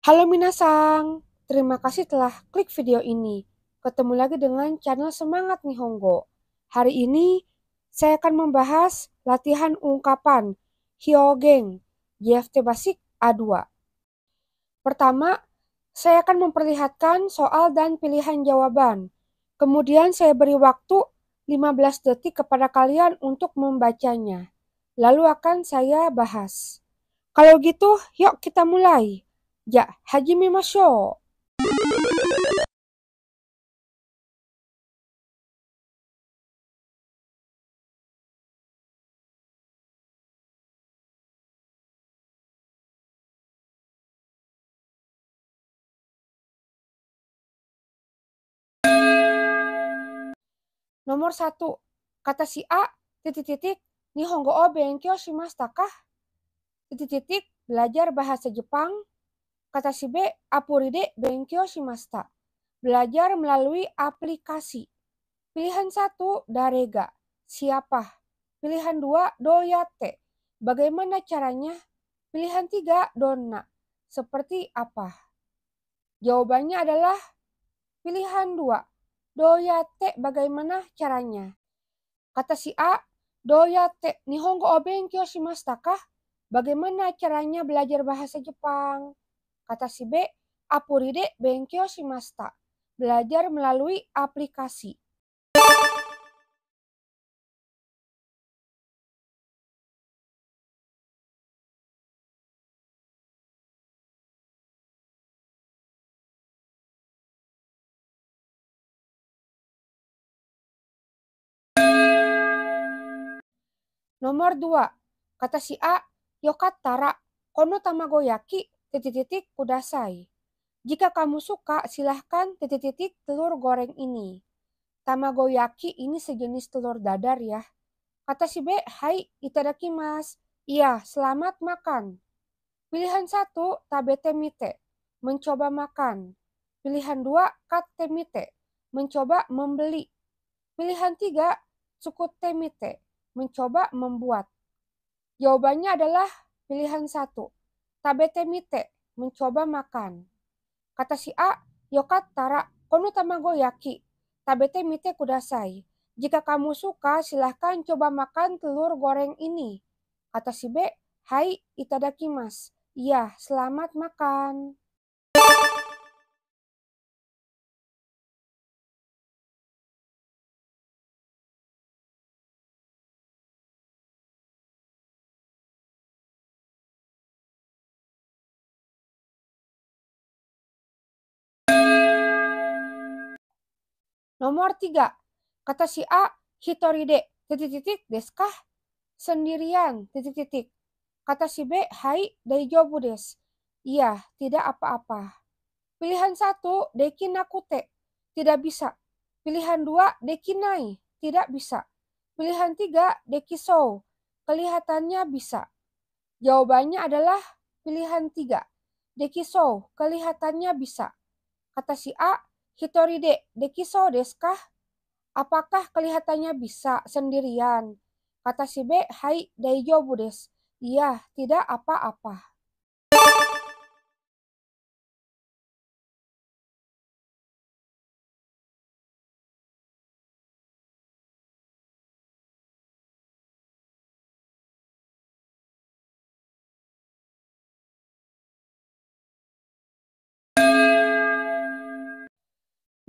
Halo minasang, terima kasih telah klik video ini. Ketemu lagi dengan channel Semangat Nihongo. Hari ini saya akan membahas latihan ungkapan Hyogeng JFT Basic A2. Pertama, saya akan memperlihatkan soal dan pilihan jawaban. Kemudian saya beri waktu 15 detik kepada kalian untuk membacanya. Lalu akan saya bahas. Kalau gitu, yuk kita mulai. Ya, hajimemashou. Nomor 1. Kata si A, titik-titik, Nihongo o benkyou shimashita kah? Titik-titik, belajar bahasa Jepang. Kata si B, apuri de benkyou shimashita. Belajar melalui aplikasi. Pilihan 1, darega, siapa? Pilihan 2, doyate, bagaimana caranya? Pilihan 3, donna, seperti apa? Jawabannya adalah pilihan 2, doyate, bagaimana caranya? Kata si A, doyate nihongo o benkyou shimashita kah? Bagaimana caranya belajar bahasa Jepang? Kata si B, apuri de benkyou shimashita. Belajar melalui aplikasi. Nomor 2. Kata si A, yokattara kono tamagoyaki titik-titik kudasai. Jika kamu suka, silahkan titik-titik telur goreng ini. Tamagoyaki ini sejenis telur dadar ya. Kata si B, hai itadakimasu. Iya, selamat makan. Pilihan 1, tabete mite, mencoba makan. Pilihan 2, katte mite, mencoba membeli. Pilihan 3, tsukute mite, mencoba membuat. Jawabannya adalah pilihan 1, tabete mite, mencoba makan. Kata si A, yokattara kono tamagoyaki, tabete mite kudasai. Jika kamu suka, silahkan coba makan telur goreng ini. Kata si B, hai itadakimasu. Iya, selamat makan. Nomor 3. Kata si A, hitoride, titik-titik, desu kah? Sendirian, titik-titik. Kata si B, hai daijoubu desu. Iya, tidak apa-apa. Pilihan 1, deki nakute, tidak bisa. Pilihan 2, deki nai, tidak bisa. Pilihan 3, deki sou, kelihatannya bisa. Jawabannya adalah pilihan 3, deki sou, kelihatannya bisa. Kata si A, hitoride, deki sou desu kah? Apakah kelihatannya bisa sendirian? Kata si B, hai daijoubu desu. Iya, tidak apa-apa.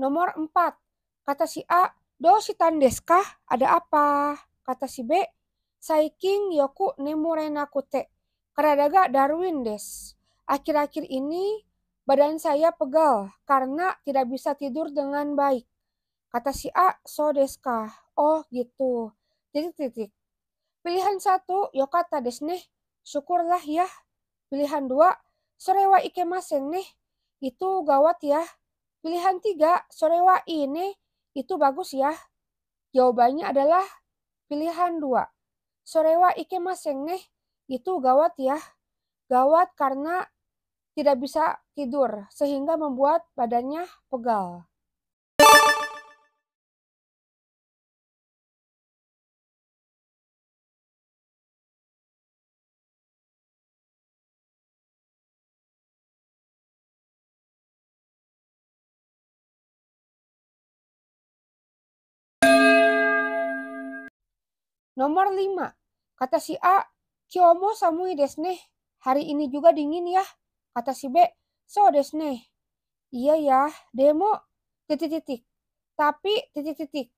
Nomor 4. Kata si A, do shitan desu kah? Ada apa? Kata si B, saikin yoku nemurenakute. Karadaga Darwin desu. Akhir-akhir ini badan saya pegal karena tidak bisa tidur dengan baik. Kata si A, so desu kah? Oh gitu. Titik-titik. Pilihan 1, yokata desu ne. Syukurlah ya. Pilihan 2, sore wa ikemasen ne. Itu gawat ya. Pilihan 3, sore wa ine. Itu bagus ya. Jawabannya adalah pilihan 2, sore wa ikemasen ne. Itu gawat ya. Gawat karena tidak bisa tidur sehingga membuat badannya pegal. Nomor 5. Kata si A, "Kyomo samui desu ne." Hari ini juga dingin ya. Kata si B, "So desu ne." Iya ya, demo titik titik. Tapi titik titik.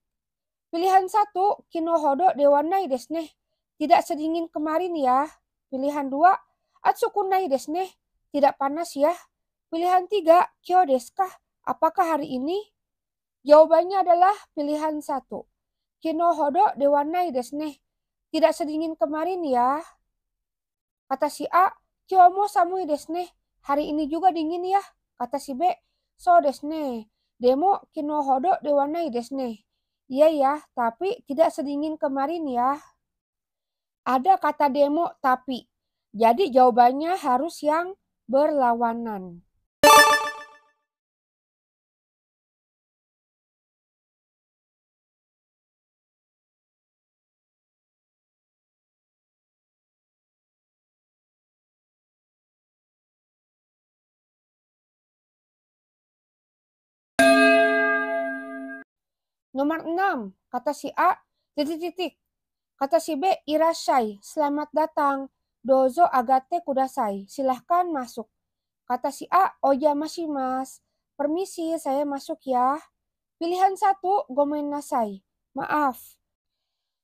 Pilihan 1, kinohodo dewanai desu ne. Tidak sedingin kemarin ya. Pilihan 2, atsukunai desu ne. Tidak panas ya. Pilihan 3, kyo desu ka? Apakah hari ini? Jawabannya adalah pilihan 1. Kinohodo dewanai desu ne. Tidak sedingin kemarin ya. Kata si A, kyomo samui desu ne. Hari ini juga dingin ya. Kata si B, so desu ne. Demo kinohodo dewanai desu ne. Iya ya, tapi tidak sedingin kemarin ya. Ada kata demo tapi. Jadi jawabannya harus yang berlawanan. Nomor 6, kata si A, titik titik. Kata si B, irasai, selamat datang. Dozo agate kudasai, silahkan masuk. Kata si A, oja mas. Permisi, saya masuk ya. Pilihan 1, gomen nasai, maaf.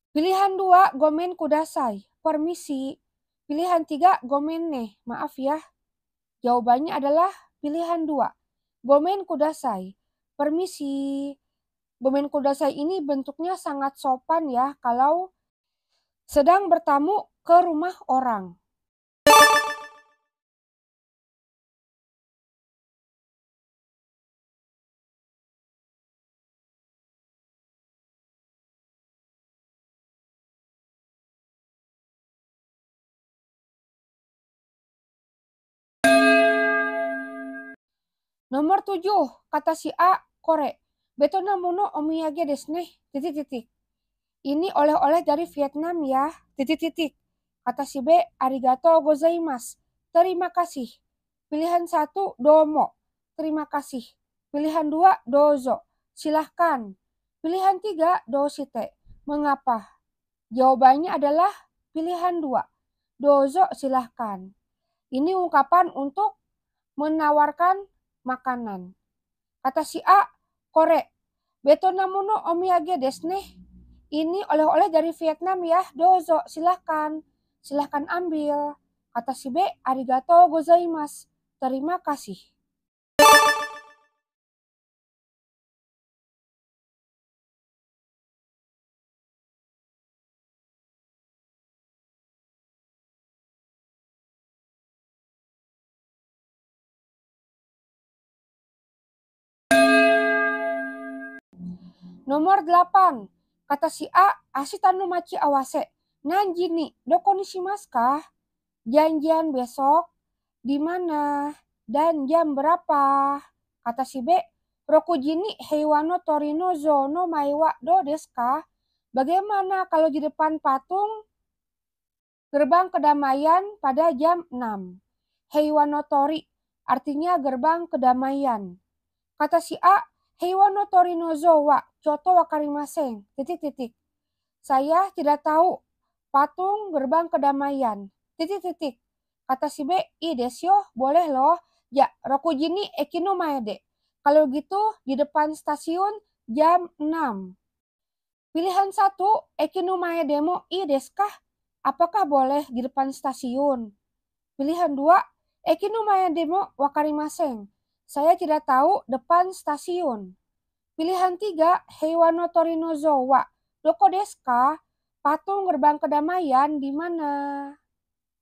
Pilihan 2, gomen kudasai, permisi. Pilihan 3, gomen ne, maaf ya. Jawabannya adalah pilihan 2, gomen kudasai, permisi. Gomen kudasai ini bentuknya sangat sopan ya kalau sedang bertamu ke rumah orang. Nomor 7, kata si A, kore. Betonamuno omiyage desu ne, titik titik. Ini oleh-oleh dari Vietnam ya, titik titik. Kata si B, arigatou gozaimasu, terima kasih. Pilihan 1, domo, terima kasih. Pilihan 2, dozo, silahkan. Pilihan 3, doshite, mengapa? Jawabannya adalah pilihan 2, dozo, silahkan. Ini ungkapan untuk menawarkan makanan. Kata si A, kore. Betonamuno omiyage desu ne. Ini oleh-oleh dari Vietnam ya, dozo, silahkan. Silahkan ambil. Kata si B, arigatou gozaimasu, terima kasih. Nomor 8, kata si A, ashita no machi awase. Nanji ni, doko ni shimasu ka? Janjian besok, di mana, dan jam berapa? Kata si B, Rokuji ni heiwa no tori no zo no mae wa do desu ka? Bagaimana kalau di depan patung gerbang kedamaian pada jam 6? Heiwa no tori artinya gerbang kedamaian. Kata si A, heiwa no tori no zo wa choto wakarimasen, titik titik. Saya tidak tahu patung gerbang kedamaian, titik titik. Kata si B, i desu yo, boleh loh. Ya, Rokuji ni eki no mae de. Kalau gitu di depan stasiun jam 6. Pilihan 1, eki no mae demo i desu ka? Apakah boleh di depan stasiun? Pilihan 2, eki no mae demo wakarimasen. Saya tidak tahu depan stasiun. Pilihan 3, heiwa no tori no zo wa doko desu ka? Patung gerbang kedamaian di mana?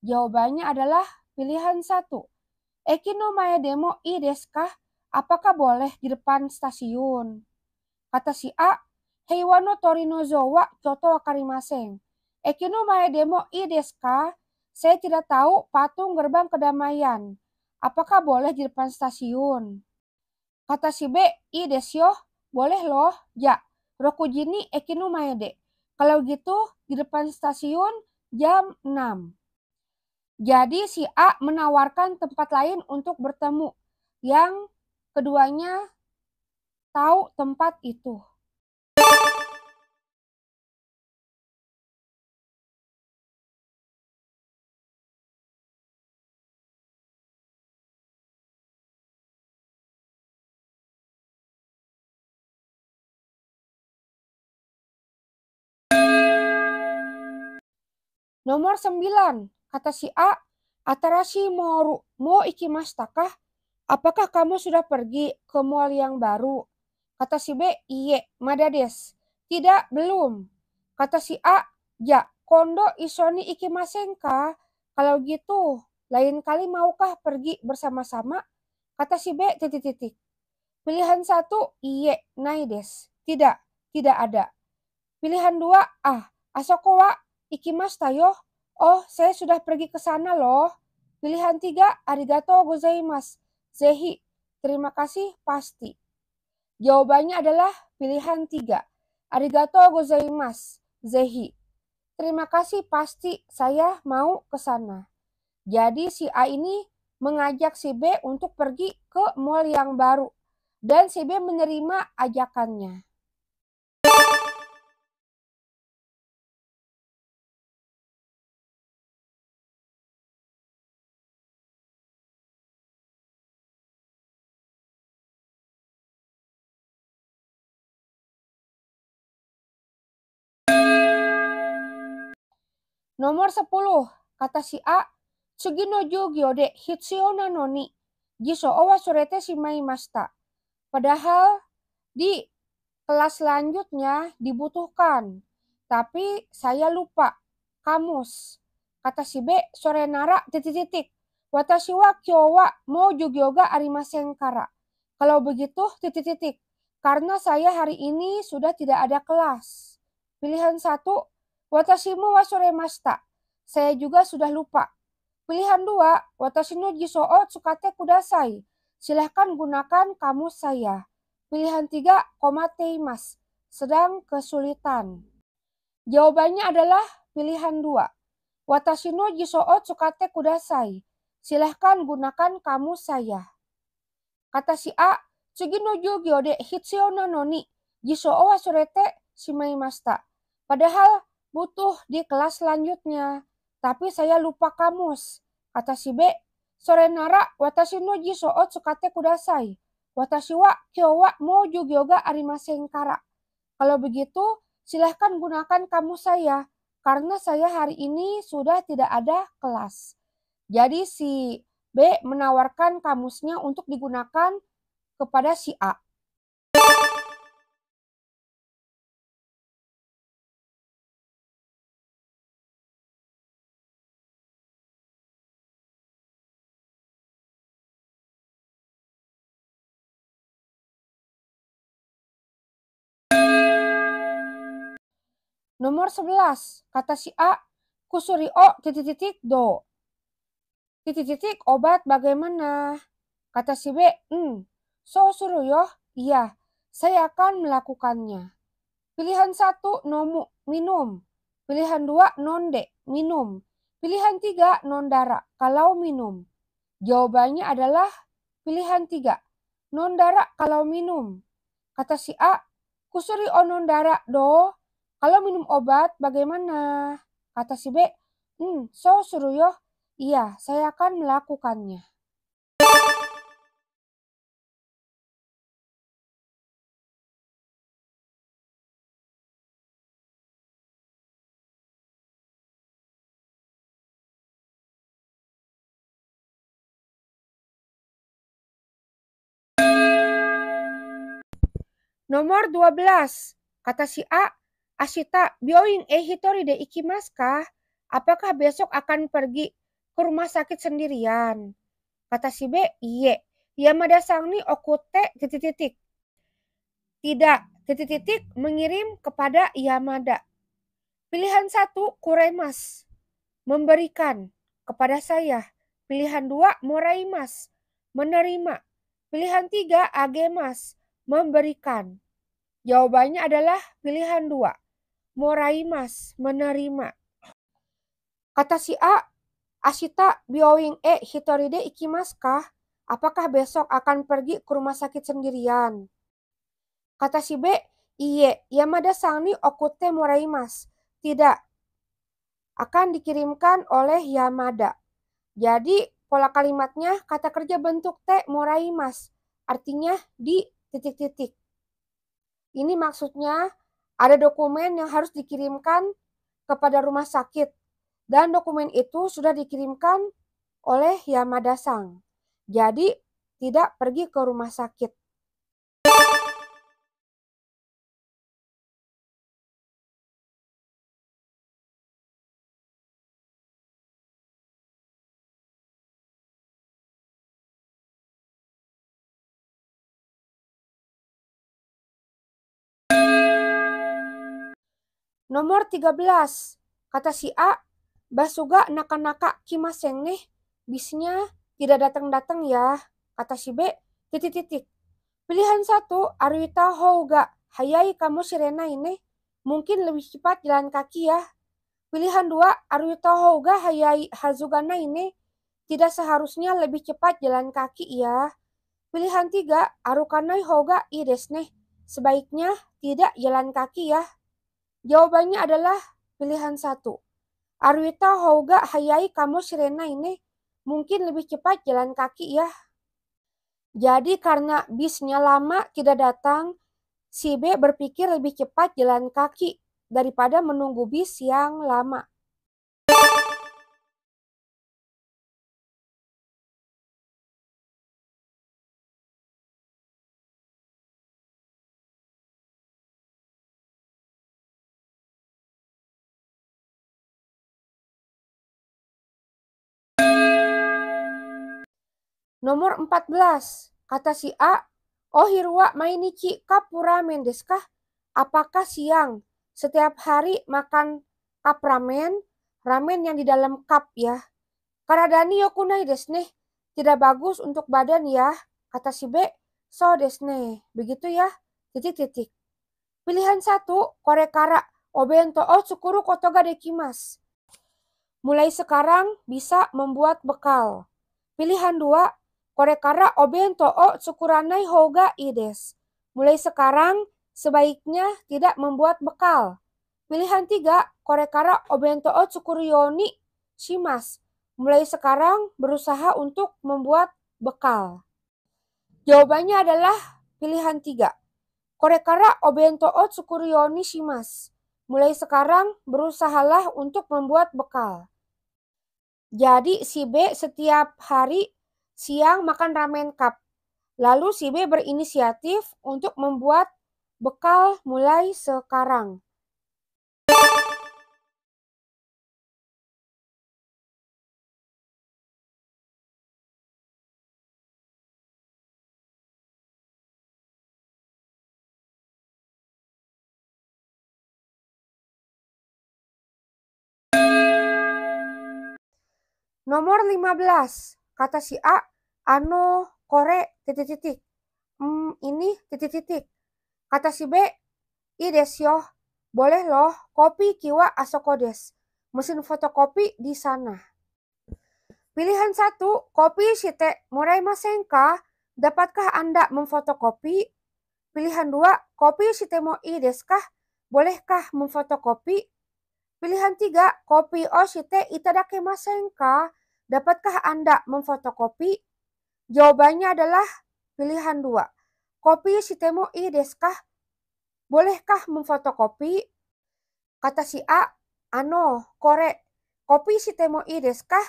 Jawabannya adalah pilihan 1. Eki no mae demo i desu ka? Apakah boleh di depan stasiun? Kata si A, heiwa no tori no zo wa choto wakarimasen. Eki no mae demo i desu ka? Saya tidak tahu patung gerbang kedamaian. Apakah boleh di depan stasiun? Kata si B, i desu yo, boleh loh. Ya, Rokuji ni eki no mae de. Kalau gitu di depan stasiun jam 6. Jadi si A menawarkan tempat lain untuk bertemu yang keduanya tahu tempat itu. Nomor 9, kata si A, Atarashi mo ikimashita kah? Apakah kamu sudah pergi ke mall yang baru? Kata si B, iye, mada desu. Tidak, belum. Kata si A, ya, kondo isoni ikimasen ka? Kalau gitu, lain kali maukah pergi bersama-sama? Kata si B, titik-titik. Pilihan 1, iye, nai desu. Tidak, tidak ada. Pilihan 2, asoko wa ikimashita yo. Oh, saya sudah pergi ke sana loh. Pilihan 3, arigatou gozaimasu. Zehi, terima kasih, pasti. Jawabannya adalah pilihan 3. Arigatou gozaimasu. Zehi. Terima kasih, pasti saya mau ke sana. Jadi si A ini mengajak si B untuk pergi ke mall yang baru. Dan si B menerima ajakannya. Nomor 10, kata si A, Tsugi no jugyo de hitsuyou na no ni jiso o wasurete shimaimashita. Padahal di kelas selanjutnya dibutuhkan, tapi saya lupa. Kamus. Kata si B, sore nara titik-titik. Watashi wa kyou wa mo jugyo ga arimasen kara. Kalau begitu titik-titik. Karena saya hari ini sudah tidak ada kelas. Pilihan 1, watashi mo wasuremashita. Saya juga sudah lupa. Pilihan 2, watashi no jiso o tsukate kudasai. Silahkan gunakan kamus saya. Pilihan 3, komateimasu. Sedang kesulitan. Jawabannya adalah pilihan 2. Watashi no jiso o tsukate kudasai. Silahkan gunakan kamus saya. Kata si A, Tsugi no jugyo de hitsuyou na no ni jiso o wasurete shimaimashita. Padahal butuh di kelas selanjutnya, tapi saya lupa kamus. Kata si B, sore nara watashi no jiso o tsukate kudasai. Watashi wa kyou wa mo jugyo ga arimasen kara. Kalau begitu, silahkan gunakan kamus saya, karena saya hari ini sudah tidak ada kelas. Jadi si B menawarkan kamusnya untuk digunakan kepada si A. Nomor 11, kata si A, kusuri o titik-titik do. Titik-titik obat bagaimana? Kata si B, so suru yo. Iya, saya akan melakukannya. Pilihan 1, nomu, minum. Pilihan 2, nonde, minum. Pilihan 3, nondara, kalau minum. Jawabannya adalah pilihan 3, nondara kalau minum. Kata si A, kusuri o nondara do. Kalau minum obat bagaimana? Kata si B, so suru yo. Iya, saya akan melakukannya. Nomor 12, kata si A, Ashita byoin hitori de ikimasu ka? Apakah besok akan pergi ke rumah sakit sendirian? Kata si B, iye. Yamada-san ni okute titik-titik. Tidak, titik-titik mengirim kepada Yamada. Pilihan 1, kuremas, memberikan kepada saya. Pilihan 2, moraimas, menerima. Pilihan 3, agemas, memberikan. Jawabannya adalah pilihan 2, moraimas, menerima. Kata si A, Ashita byoin hitori de ikimasu ka? Apakah besok akan pergi ke rumah sakit sendirian? Kata si B, iye, Yamada-san ni okute moraimasu. Tidak, akan dikirimkan oleh Yamada. Jadi pola kalimatnya kata kerja bentuk te moraimasu. Artinya di titik-titik. Ini maksudnya ada dokumen yang harus dikirimkan kepada rumah sakit. Dan dokumen itu sudah dikirimkan oleh Yamada-san. Jadi tidak pergi ke rumah sakit. Nomor 13. Kata si A, Basuga naka-naka kimaseng nih. Bisnya tidak datang-datang ya. Kata si B, titik-titik. Pilihan 1, Aruita Houga hayai kamu sirena ini. Mungkin lebih cepat jalan kaki ya. Pilihan 2, Aruita Houga hayai hazugana ini. Tidak seharusnya lebih cepat jalan kaki ya. Pilihan 3, Arukanai Houga ii desu ne. Sebaiknya tidak jalan kaki ya. Jawabannya adalah pilihan 1. Aruita Houga hayai kamu sirena ini. Mungkin lebih cepat jalan kaki ya. Jadi karena bisnya lama tidak datang, si B berpikir lebih cepat jalan kaki daripada menunggu bis yang lama. Nomor 14. Kata si A, Ohirwa mainichi kapu ramen desu ka? Apakah siang setiap hari makan cup ramen? Ramen yang di dalam cup ya. Karadani yokunai desu ne. Tidak bagus untuk badan ya. Kata si B, so desu ne. Begitu ya. Titik-titik. Pilihan 1, korekara obento o tsukuru koto ga dekimasu. Mulai sekarang bisa membuat bekal. Pilihan 2, korekara obento o tsukuranai hou ga ii desu. Mulai sekarang sebaiknya tidak membuat bekal. Pilihan 3, korekara obento o tsukuru you ni shimasu. Mulai sekarang berusaha untuk membuat bekal. Jawabannya adalah pilihan 3. Korekara obento o tsukuru you ni shimasu. Mulai sekarang berusahalah untuk membuat bekal. Jadi si B setiap hari siang makan ramen cup. Lalu si B berinisiatif untuk membuat bekal mulai sekarang. Nomor 15. Kata si A, ano kore titik-titik. Ini titik-titik. Kata si B, ii desu yo. Boleh loh, kopi kiwa asoko desu. Mesin fotokopi di sana. Pilihan 1, kopi shite moraimasen ka? Dapatkah Anda memfotokopi? Pilihan 2, kopi shite mo ii desu ka? Bolehkah memfotokopi? Pilihan 3, kopi o shite itadakemasen ka? Dapatkah Anda memfotokopi? Jawabannya adalah pilihan 2. Kopi shite mo ii desu ka? Bolehkah memfotokopi? Kata si A, ano, kore, kopi shite mo ii desu ka?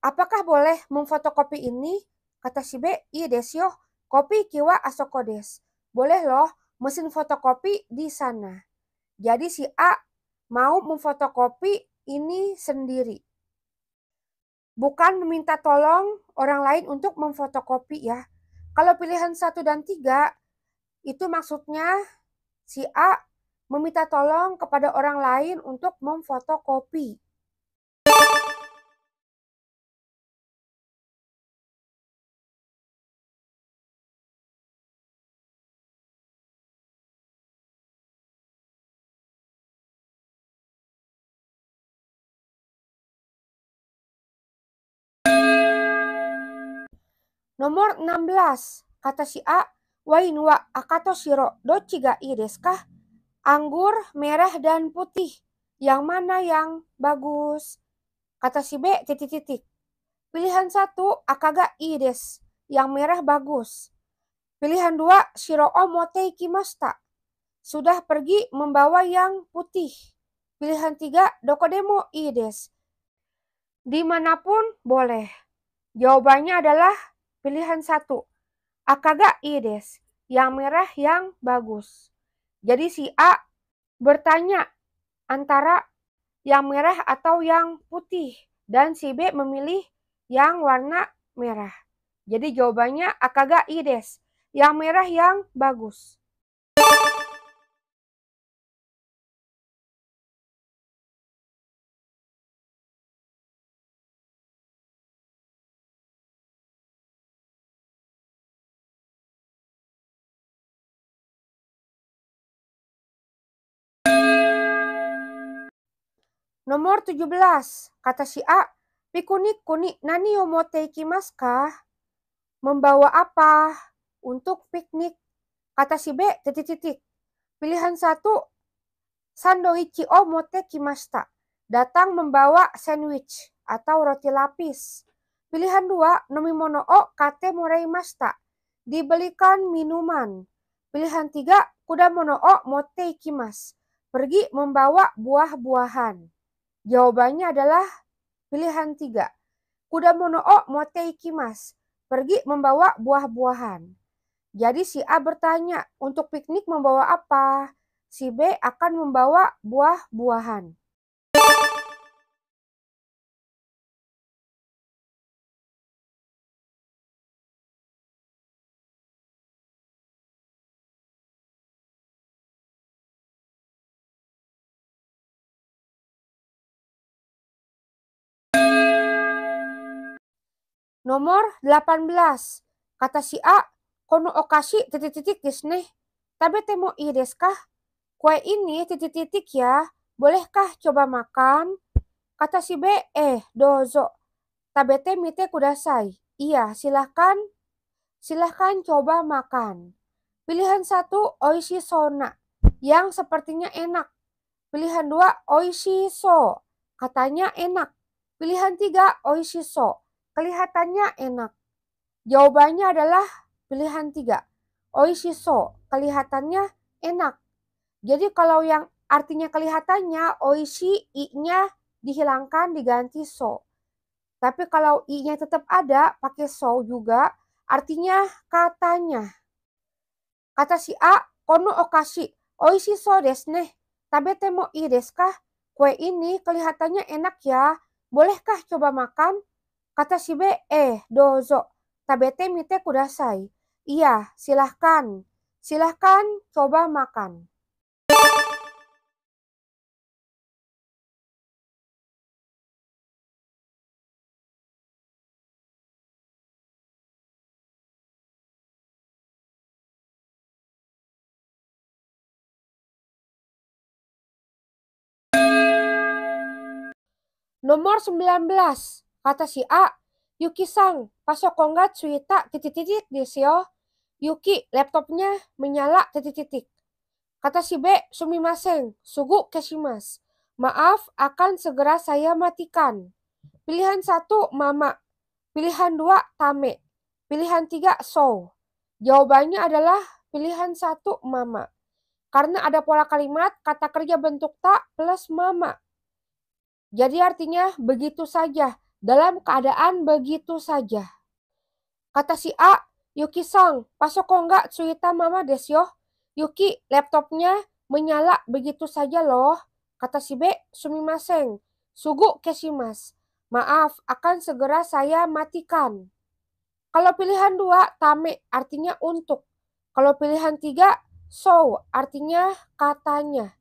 Apakah boleh memfotokopi ini? Kata si B, ii desu yo. Kopi kiwa asoko desu. Boleh loh, mesin fotokopi di sana. Jadi si A mau memfotokopi ini sendiri. Bukan meminta tolong orang lain untuk memfotokopi ya. Kalau pilihan 1 dan 3, itu maksudnya si A meminta tolong kepada orang lain untuk memfotokopi. Nomor 16. Kata si A, wain wa akato shiro dochi ga ii desu ka? Anggur, merah dan putih. Yang mana yang bagus? Kata si B, titik-titik. Pilihan 1, akaga ii desu. Yang merah bagus. Pilihan 2, shiro o mote ikimashita. Sudah pergi membawa yang putih. Pilihan 3, dokodemo ii desu. Dimanapun boleh. Jawabannya adalah pilihan 1, akaga ii desu. Yang merah yang bagus. Jadi si A bertanya antara yang merah atau yang putih. Dan si B memilih yang warna merah. Jadi jawabannya akaga ii desu. Yang merah yang bagus. Nomor 17. Kata si A, piknik kuni nani o motte ikimasu ka? Membawa apa untuk piknik? Kata si B, titik-titik. Pilihan 1, sandoichi o motte kimashita. Datang membawa sandwich atau roti lapis. Pilihan 2, nomimono o kate moraimashita. Dibelikan minuman. Pilihan 3, kudamono o motte ikimasu. Pergi membawa buah-buahan. Jawabannya adalah pilihan 3. Kudamono o motte ikimasu. Pergi membawa buah-buahan. Jadi si A bertanya, untuk piknik membawa apa? Si B akan membawa buah-buahan. Nomor 18. Kata si A, kono okashi titik-titik desu ne. Tabete mo ii desu ka? Kue ini titik-titik ya. Bolehkah coba makan? Kata si B, dozo. Tabete mite kudasai. Iya, silahkan. Silahkan coba makan. Pilihan 1, oishi sona. Yang sepertinya enak. Pilihan 2, oishi so. Katanya enak. Pilihan 3, oishi so. Kelihatannya enak. Jawabannya adalah pilihan 3. Oishi so. Kelihatannya enak. Jadi kalau yang artinya kelihatannya, oishi, i-nya dihilangkan diganti so. Tapi kalau i-nya tetap ada, pakai so juga, artinya katanya. Kata si A, kono okashi, oishi so desu ne. Tabete mo ii desu ka? Kue ini kelihatannya enak ya. Bolehkah coba makan? Kata si B, dozo. Tabete mite kudasai. Iya, silahkan. Silahkan coba makan. Nomor 19. Kata si A, Yuki-san, pasoko ga tsuita titik-titik desu yo. Yuki, laptopnya menyala titik-titik. Kata si B, sumimasen, sugu keshimasu. Maaf, akan segera saya matikan. Pilihan 1, mama. Pilihan 2, tame. Pilihan 3, so. Jawabannya adalah pilihan 1, mama. Karena ada pola kalimat kata kerja bentuk tak plus mama. Jadi artinya begitu saja, dalam keadaan begitu saja. Kata si A, Yuki-san, pasoko ga tsuita mama desu yo. Yuki, laptopnya menyala begitu saja loh. Kata si B, sumimasen, sugu keshimasu. Maaf, akan segera saya matikan. Kalau pilihan 2, tame, artinya untuk. Kalau pilihan 3, so, artinya katanya.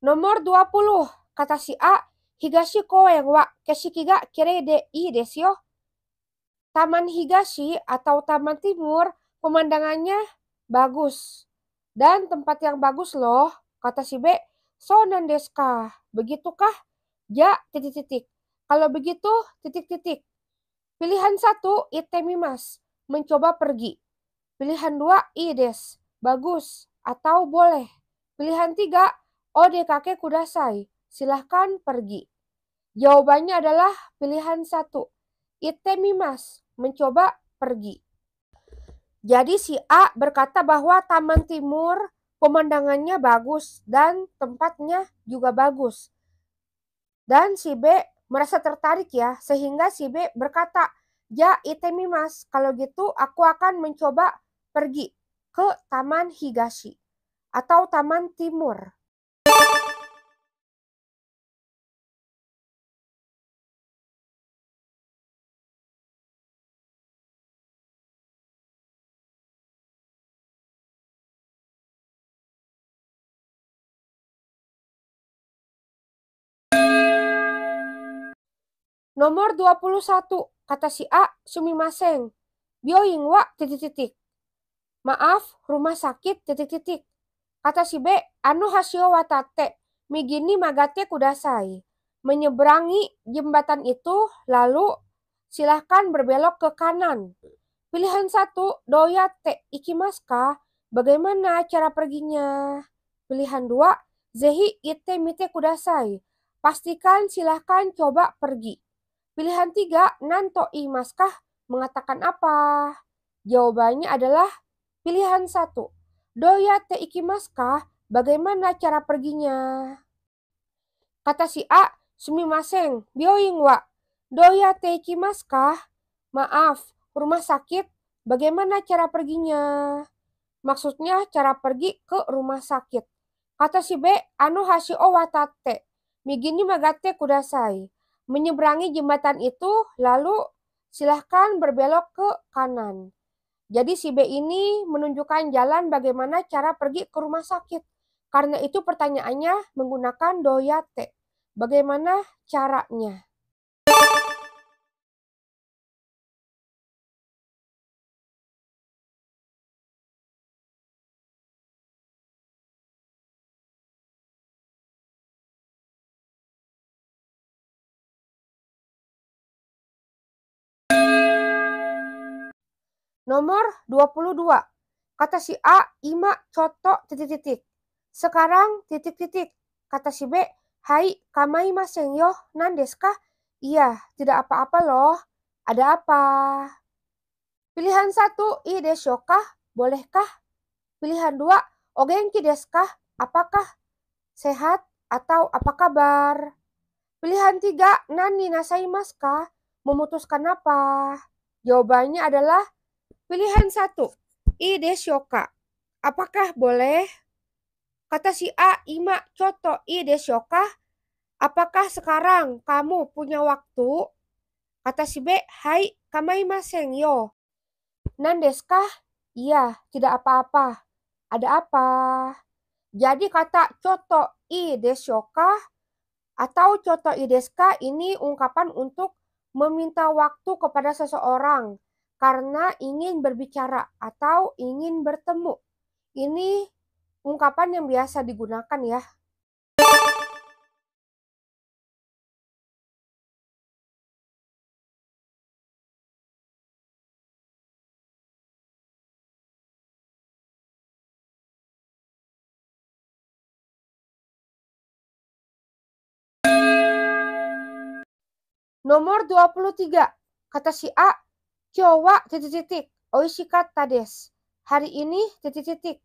Nomor 20. Kata si A, Higashi koen wa keshiki ga kirei de ii desu yo. Taman Higashi atau Taman Timur pemandangannya bagus. Dan tempat yang bagus loh. Kata si B, so nandesu ka? Begitukah? Ya, titik-titik. Kalau begitu, titik-titik. Pilihan 1, itemimasu. Mencoba pergi. Pilihan 2, ii desu. bagus, atau boleh. Pilihan 3, odekake kudasai, silahkan pergi. Jawabannya adalah pilihan 1, itemimas, mencoba pergi. Jadi si A berkata bahwa Taman Timur pemandangannya bagus dan tempatnya juga bagus. Dan si B merasa tertarik ya, sehingga si B berkata, "Ya, itemimas, kalau gitu aku akan mencoba pergi ke Taman Higashi atau Taman Timur." Nomor 21, kata si A, sumimasen, byoing wa titik titik. Maaf, rumah sakit titik titik. Kata si B, anu hasio watate, migini magate kudasai. Menyeberangi jembatan itu, lalu silahkan berbelok ke kanan. Pilihan 1, doyate ikimaska, bagaimana cara perginya? Pilihan 2, zehi ite mite kudasai, pastikan silahkan coba pergi. Pilihan 3, nanto imaskah, mengatakan apa? Jawabannya adalah pilihan 1, doyate ikimaska, bagaimana cara perginya? Kata si A, sumimasen, byoing wa, doyate ikimaska? Maaf, rumah sakit, bagaimana cara perginya? Maksudnya cara pergi ke rumah sakit. Kata si B, anu hasio watate, migini magate kudasai. Menyeberangi jembatan itu, lalu silahkan berbelok ke kanan. Jadi si B ini menunjukkan jalan bagaimana cara pergi ke rumah sakit. Karena itu pertanyaannya menggunakan doyate. Bagaimana caranya? Nomor 22. Kata si A, ima coto titik titik. Sekarang titik titik. Kata si B, hai kamaimasen yo, nandesu ka? Iya, tidak apa-apa loh. Ada apa? Pilihan 1, i desho ka? Bolehkah? Pilihan 2, o genki desu ka? Apakah sehat atau apa kabar? Pilihan 3, nani nasaimasu ka? Memutuskan apa? Jawabannya adalah pilihan 1, i desho ka? Apakah boleh? Kata si A, ima coto i desho ka? Apakah sekarang kamu punya waktu? Kata si B, hai kamaimasen yo. Nandesu ka? Iya, tidak apa-apa. Ada apa? Jadi kata coto i desho ka atau coto i desu ka ini ungkapan untuk meminta waktu kepada seseorang karena ingin berbicara atau ingin bertemu. Ini ungkapan yang biasa digunakan ya. Nomor 23. Kata si A, "Kyou wa titik titik, oishikatta desu." Hari ini titik titik.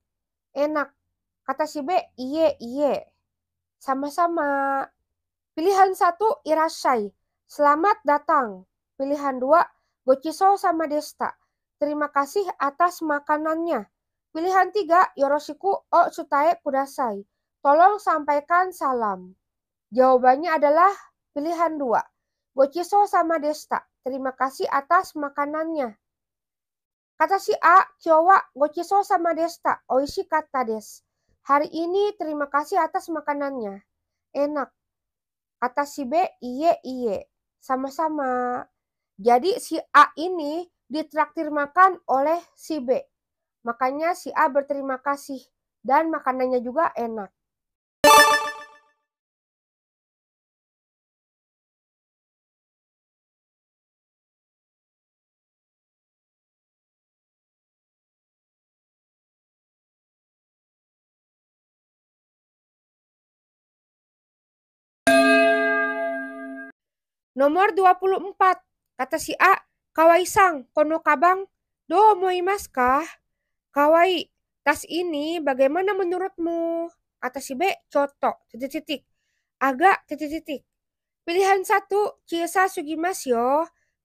Enak. Kata si B, iye iye. Sama-sama. Pilihan 1, irasai. Selamat datang. Pilihan 2, gochiso sama desta. Terima kasih atas makanannya. Pilihan 3, yoroshiku o tsutae kudasai. Tolong sampaikan salam. Jawabannya adalah pilihan 2, gochiso sama desta. Terima kasih atas makanannya. Kata si A, kyou wa gochiso sama desta, oishikatta desu. Hari ini terima kasih atas makanannya. Enak. Kata si B, iye iye. Sama-sama. Jadi si A ini ditraktir makan oleh si B. Makanya si A berterima kasih. Dan makanannya juga enak. Nomor 24. Kata si A, "Kawai-san, kono kabang, do omoimasu ka?" Kawai, tas ini bagaimana menurutmu? Kata si B, "Coto, titik titik. Agak titik titik." Pilihan 1, Chisa sugimasu yo,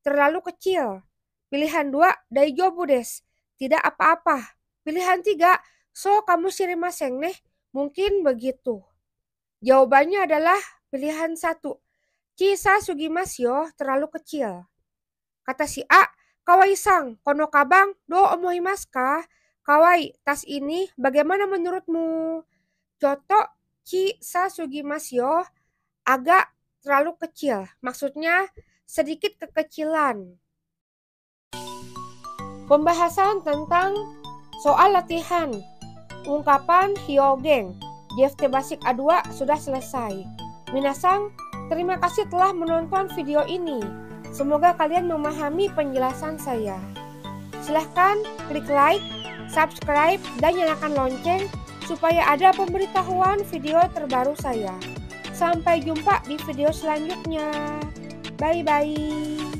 terlalu kecil. Pilihan 2, Daijoubu desu, tidak apa-apa. Pilihan 3, So kamu shirimasen ne, mungkin begitu. Jawabannya adalah pilihan 1, Chisa sugimasu yo, terlalu kecil. Kata si A, "Kawai-san, kono kabang do omoimasu ka?" Kawai, tas ini bagaimana menurutmu? Coto, Chisa sugimasu yo, agak terlalu kecil. Maksudnya sedikit kekecilan. Pembahasan tentang soal latihan ungkapan hyōgen JFT Basic A2 sudah selesai. Minasang, terima kasih telah menonton video ini. Semoga kalian memahami penjelasan saya. Silahkan klik like, subscribe, dan nyalakan lonceng supaya ada pemberitahuan video terbaru saya. Sampai jumpa di video selanjutnya. Bye-bye.